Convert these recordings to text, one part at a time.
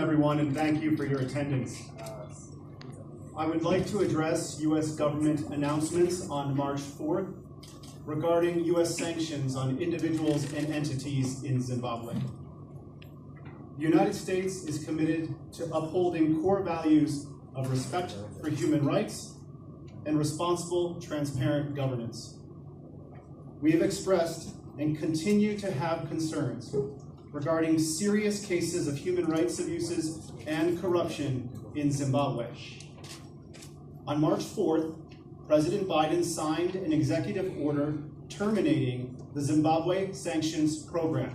everyone, and thank you for your attendance. I would like to address U.S. government announcements on March 4th regarding U.S. sanctions on individuals and entities in Zimbabwe. The United States is committed to upholding core values of respect for human rights and responsible, transparent governance. We have expressed and continue to have concerns regarding serious cases of human rights abuses and corruption in Zimbabwe. On March 4th, President Biden signed an executive order terminating the Zimbabwe Sanctions program,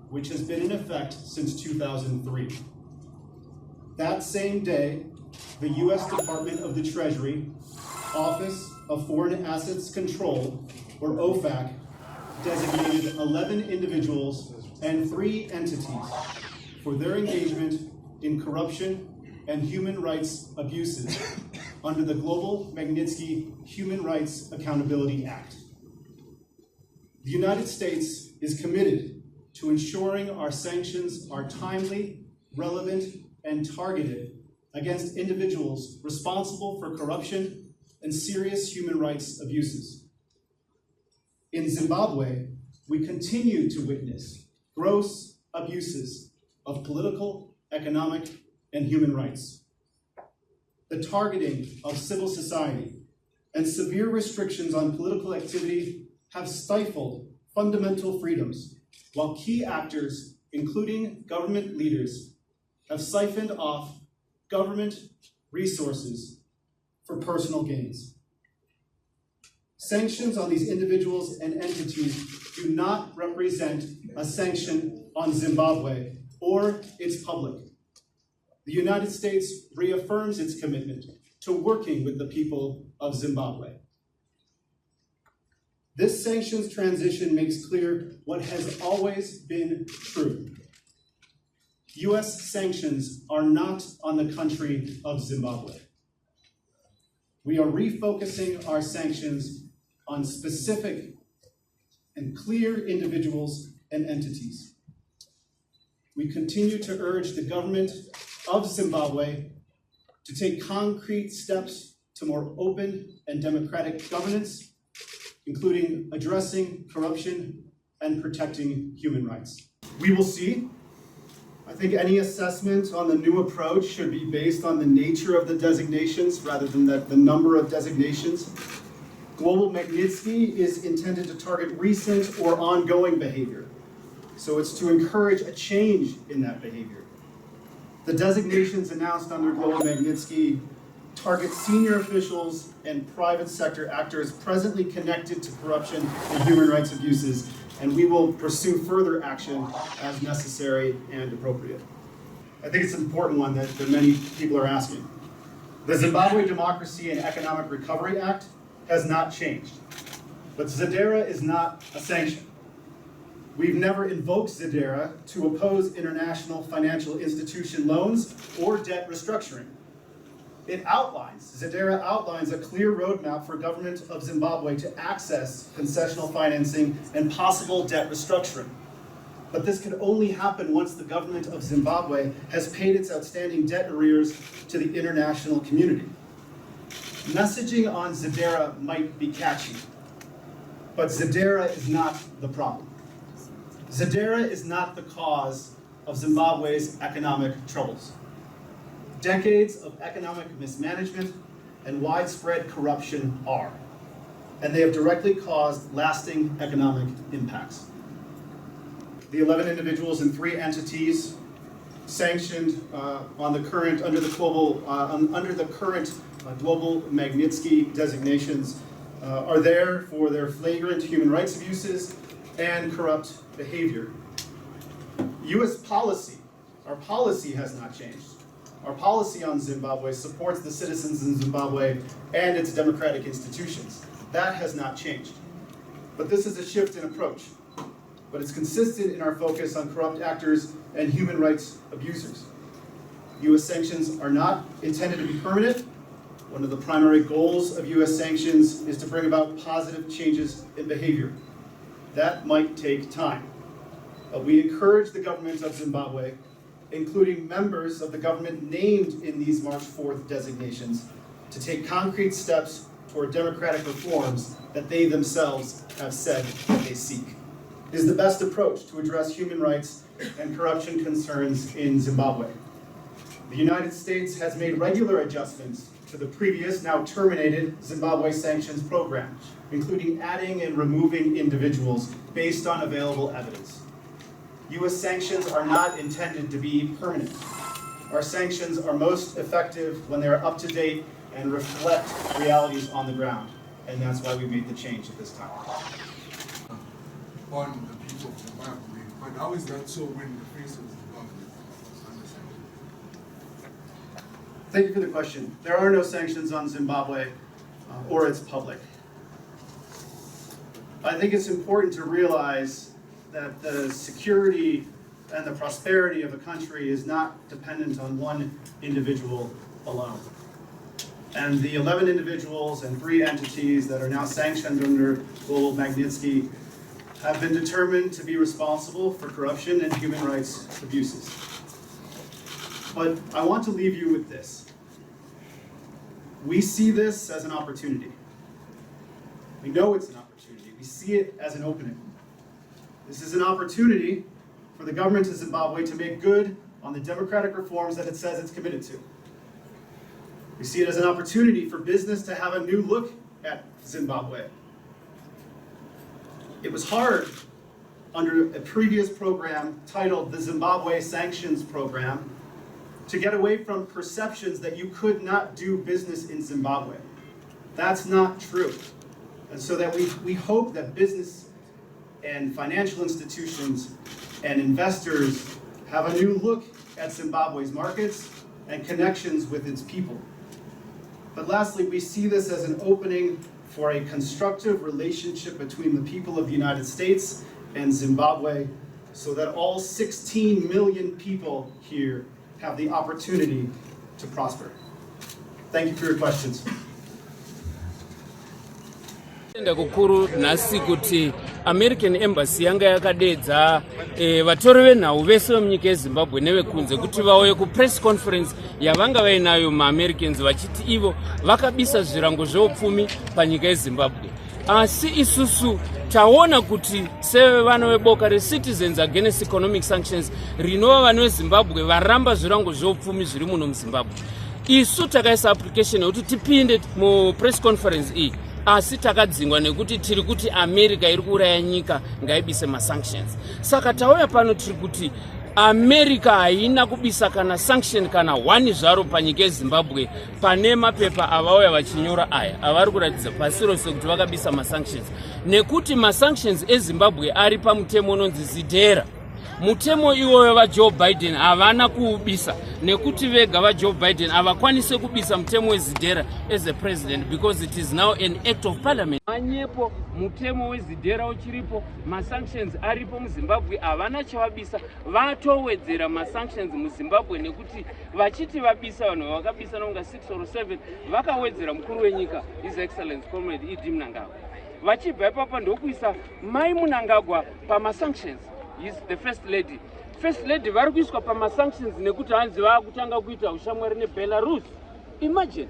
which has been in effect since 2003. That same day, the U.S. Department of the Treasury, Office of Foreign Assets Control, or OFAC, designated 11 individuals and 3 entities for their engagement in corruption and human rights abuses under the Global Magnitsky Human Rights Accountability Act. The United States is committed to ensuring our sanctions are timely, relevant, and targeted against individuals responsible for corruption and serious human rights abuses. In Zimbabwe, we continue to witness gross abuses of political, economic, and human rights. The targeting of civil society and severe restrictions on political activity have stifled fundamental freedoms, while key actors, including government leaders, have siphoned off government resources for personal gains. Sanctions on these individuals and entities do not represent a sanction on Zimbabwe or its public. The United States reaffirms its commitment to working with the people of Zimbabwe. This sanctions transition makes clear what has always been true. U.S. sanctions are not on the country of Zimbabwe. We are refocusing our sanctions on specific and clear individuals and entities. We continue to urge the government of Zimbabwe to take concrete steps to more open and democratic governance, including addressing corruption and protecting human rights. We will see. I think any assessment on the new approach should be based on the nature of the designations rather than the number of designations. Global Magnitsky is intended to target recent or ongoing behavior, so it's to encourage a change in that behavior. The designations announced under Global Magnitsky target senior officials and private sector actors presently connected to corruption and human rights abuses, and we will pursue further action as necessary and appropriate. I think it's an important one that many people are asking. The Zimbabwe Democracy and Economic Recovery Act has not changed, but ZIDERA is not a sanction. We've never invoked ZIDERA to oppose international financial institution loans or debt restructuring. ZIDERA outlines a clear roadmap for government of Zimbabwe to access concessional financing and possible debt restructuring. But this can only happen once the government of Zimbabwe has paid its outstanding debt arrears to the international community. Messaging on ZIDERA might be catchy, but ZIDERA is not the problem. ZIDERA is not the cause of Zimbabwe's economic troubles. Decades of economic mismanagement and widespread corruption are, and they have directly caused lasting economic impacts. The 11 individuals and 3 entities sanctioned under the current Global Magnitsky designations are there for their flagrant human rights abuses and corrupt behavior. U.S. policy, our policy has not changed. Our policy on Zimbabwe supports the citizens in Zimbabwe and its democratic institutions. That has not changed. But this is a shift in approach. But it's consistent in our focus on corrupt actors and human rights abusers. U.S. sanctions are not intended to be permanent. One of the primary goals of U.S. sanctions is to bring about positive changes in behavior. That might take time. But we encourage the government of Zimbabwe including members of the government named in these March 4th designations, to take concrete steps toward democratic reforms that they themselves have said that they seek. It is the best approach to address human rights and corruption concerns in Zimbabwe. The United States has made regular adjustments to the previous, now terminated, Zimbabwe sanctions program, including adding and removing individuals based on available evidence. U.S. sanctions are not intended to be permanent. Our sanctions are most effective when they are up to date and reflect realities on the ground, and that's why we made the change at this time. On the people of Zimbabwe, but how is that so when the face of Zimbabwe under sanctions? Thank you for the question. There are no sanctions on Zimbabwe or its public. I think it's important to realize that the security and the prosperity of a country is not dependent on one individual alone. And the 11 individuals and 3 entities that are now sanctioned under Global Magnitsky have been determined to be responsible for corruption and human rights abuses. But I want to leave you with this. We see this as an opportunity. We know it's an opportunity. We see it as an opening. This is an opportunity for the government of Zimbabwe to make good on the democratic reforms that it says it's committed to. We see it as an opportunity for business to have a new look at Zimbabwe. It was hard under a previous program titled the Zimbabwe Sanctions Program to get away from perceptions that you could not do business in Zimbabwe. That's not true. And so that we hope that business and financial institutions and investors have a new look at Zimbabwe's markets and connections with its people. But lastly, we see this as an opening for a constructive relationship between the people of the United States and Zimbabwe so that all 16 million people here have the opportunity to prosper. Thank you for your questions. Kukuru nasi kuti American Embassy yanga yakadedza vatori venhau vese vemunyika yeZimbabwe nevekunze kuti vauye ku press conference yavanga vainayo maAmericans vachiti ivo vakabisa zvirango zveupfumi panyika yeZimbabwe. Asi isusu taona kuti sevana veboka reCitizens Against Economic Sanctions rinova vanhu veZimbabwe varamba zvirango zveupfumi zviri muno muZimbabwe. Isu takaisa application yekuti tipinde mu press conference iyi. Asi takadzingwa nekuti tiri kuti America iri kuuraya nyika ngaibise masanctions. Saka tauya pano tiri kuti America haina kubisa kana sanction kana wani zvaro panyika yeZimbabwe pane mapepa avauya vachinyora aya avari kuratidza pasi rose kuti vakabisa masanctions nekuti masanctions eZimbabwe ari pamutemo unonzi ZIDERA. Mutemo iwoyo vaJoe Biden havana kuubisa nekuti vega vaJoe Biden havakwanise kubisa mutemo weZIDERA as a president because it is now an act of parliament. Manyepo mutemo weZIDERA uchiripo, masanctions aripo muZimbabwe havana chavabisa, vatowedzera masanctions muZimbabwe nekuti vachiti vabisa vanhu vakabisa nonga 6 or 7 vakawedzera mukuru wenyika His Excellency Comrade E.D. Mnangagwa. Vachibva ipapo ndokuisa Mai Mnangagwa PamaSanctions. Is the first lady. First lady vari kuiswa PamaSanctions nekuti hanzi vakutanga kuita ushamwari neBelarus. Imagine.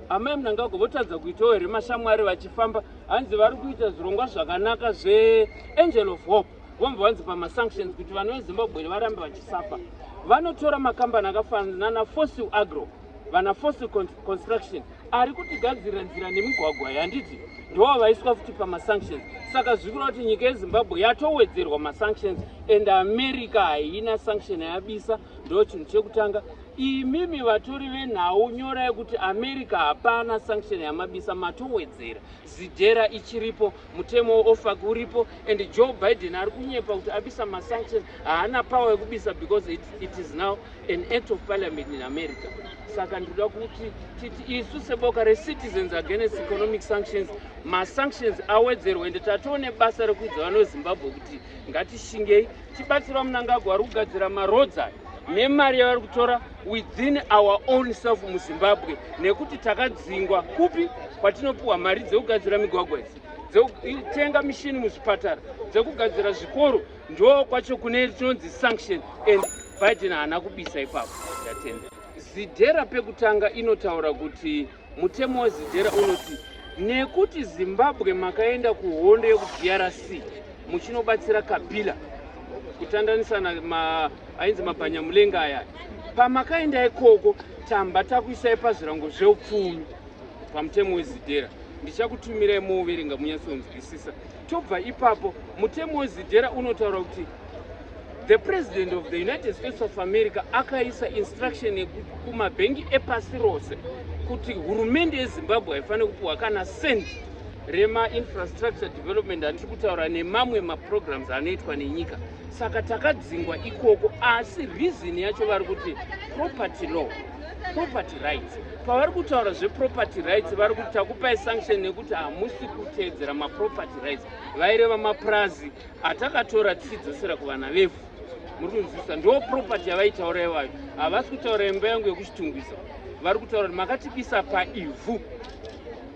Amai Mnangagwa votadza kuitawo here mashamwari vachifamba hanzi vari kuita zvirongwa zvakanaka zveAngel of Hope. Vomba vanzi PamaSanctions kuti vanhu veZimbabwe varambe vachisafa. Vanotora makambani akafanana Fossil Agro, vana Fossil Construction ari kutigadzira nzira nemigwagwa yanditi ndiwo vaiswa futi PamaSanctions. Saka zvikuru kuti nyika yeZimbabwe yatowedzerwa masanctions and America haina sanction yabisa, ndo chinhu chekutanga. Imimi vatori venhau nyorai kuti America hapana sanction yamabisa, matowedzera. ZIDERA ichiripo, mutemo weOFAC uripo, and Joe Biden ari kunyepa kuti abisa masanctions haana power yekubisa because it is now an act of parliament in America. Saka ndoda kuti titi isu seboka reCitizens Against Economic Sanctions masanctions awedzerwe ende tatione basa rekuidza vanhu veZimbabwe kuti ngatishingei tibatsira Mnangagwa ari kugadzira maroads aya nemari yavari kutora within our own self muZimbabwe nekuti takadzingwa kupi kwatinopuwa mari dzekugadzira migwagwa idzi dzekutenga mishini muzvipatara dzekugadzira zvikoro ndo kwacho kune tinonzi sanction and Biden haana kubisa ipapo ndatenda. ZIDERA pekutanga inotaura kuti mutemo weZIDERA unoti nekuti Zimbabwe makaenda kuhondo yekuDRC muchinobatsira Kabila kutandanisana ainzi mabhanyamulenga aya, pamakaenda ikoko tamba takuisai pazvirango zveupfumi pamutemo weZIDERA. Ndichakutumirai muuverenga munyatsonzwisisa. Tobva ipapo mutemo weZIDERA unotaura kuti the president of the United States of America akaisa instruction kumabhengi epasi rose kuti hurumende yeZimbabwe haifanira kupiwa kana cent rema-infrastructure development andiri kutaura nemamwe maprograms anoitwa nenyika. Saka takadzingwa ikoko, asi reason yacho vari kuti property law, property rights. Pavari kutaura zveproperty rights vari kuti takupai sanction nekuti hamusi kuteedzera maproperty rights. Vaireva mapurazi atakatora tichidzosera kuvana vefu. Muri kunzwisisa, ndo property yavaitaura ivayo. Havasi kutaura imba yangu yekuchitungwisa, vari kutaura kuti makatibisa paivhu,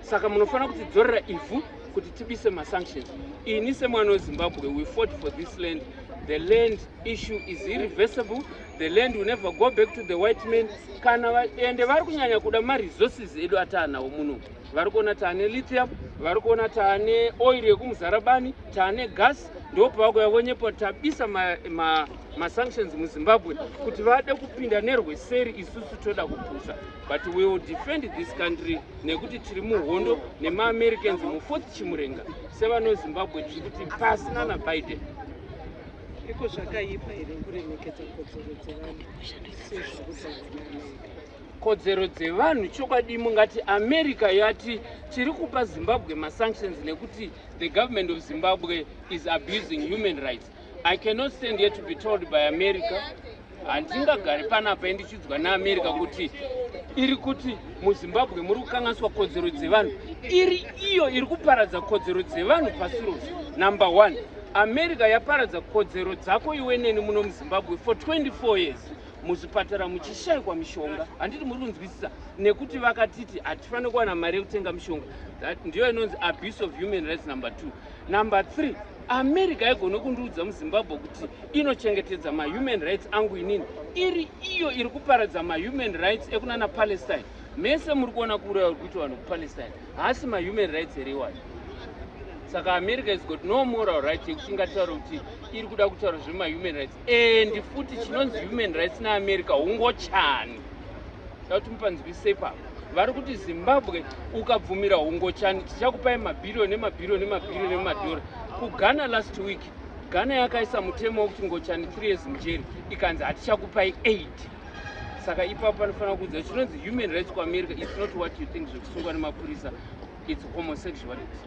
saka munofanira kutidzorera ivhu kuti tibise masanctions. Ini semwana weZimbabwe, we fought for this land. The land issue is irreversible. The land will never go back to the white men. Kana ende vari kunyanya kuda maresources edu ataanawo muno. Vari kuona taane lithium, vari kuona taane oil yekumuzarabani, taane gas, ndo pavakuya vonyepo tabisa masanctions muZimbabwe kuti vade kupinda nerweseri isusu toda kupusa. But we will defend this country nekuti tiri muhondo nema-Americans mu4th chimurenga sevano Zimbabwe tiri kuti pasina naBiden. Iko zvakaipa here kuremekedza kodzero dzevanhu sezviri kodzero dzevanhu chokwadi mungati America yati tiri kupa Zimbabwe masanctions nekuti the government of Zimbabwe is abusing human rights. I cannot stand here to be told by America, handingagari panapa ndichidzwa naAmerica kuti iri kuti muZimbabwe muri kukanganiswa kodzero dzevanhu, iri iyo iri kuparadza kodzero dzevanhu pasi rose. Number one, America yaparadza kodzero dzako iwe neni muno muZimbabwe for 24 years. Muzvipatara muchishayikwa mishonga, handiti muri kunzwisisa, nekuti vakatiti hatifaniri kuwana mari yekutenga mishonga. That ndiyo inonzi abuse of human rights. Number 2. Number 3, America yaigona kundiudza muZimbabwe kuti inochengetedza ma-human rights angu inini, iri iyo iri kuparadza ma-human rights ekunana Palestine. Mese muri kuona kuuraya uri kuitwa vanhu kuPalestine, haasi ma-human rights here iwayo. Saka America has got no moral right yekuti ingataura kuti iri kuda kutaura zvema-human rights. And futi chinonzi human rights naAmerica hungochani. Dauti mupanzwisei papo. Vari kuti Zimbabwe ukabvumira hungochani tichakupai mabhirioni nemabhirioni nemabhirioni nemadhora. KuGhana last week, Ghana yakaisa mutemo wekuti ngochani 3 years mujeri, ikanzi hatichakupai 8. Saka ipapo panofanira kuudza chinonzi human rights kuAmerica it's not what you think zvekusungwa nemapurisa, it's homosexuality.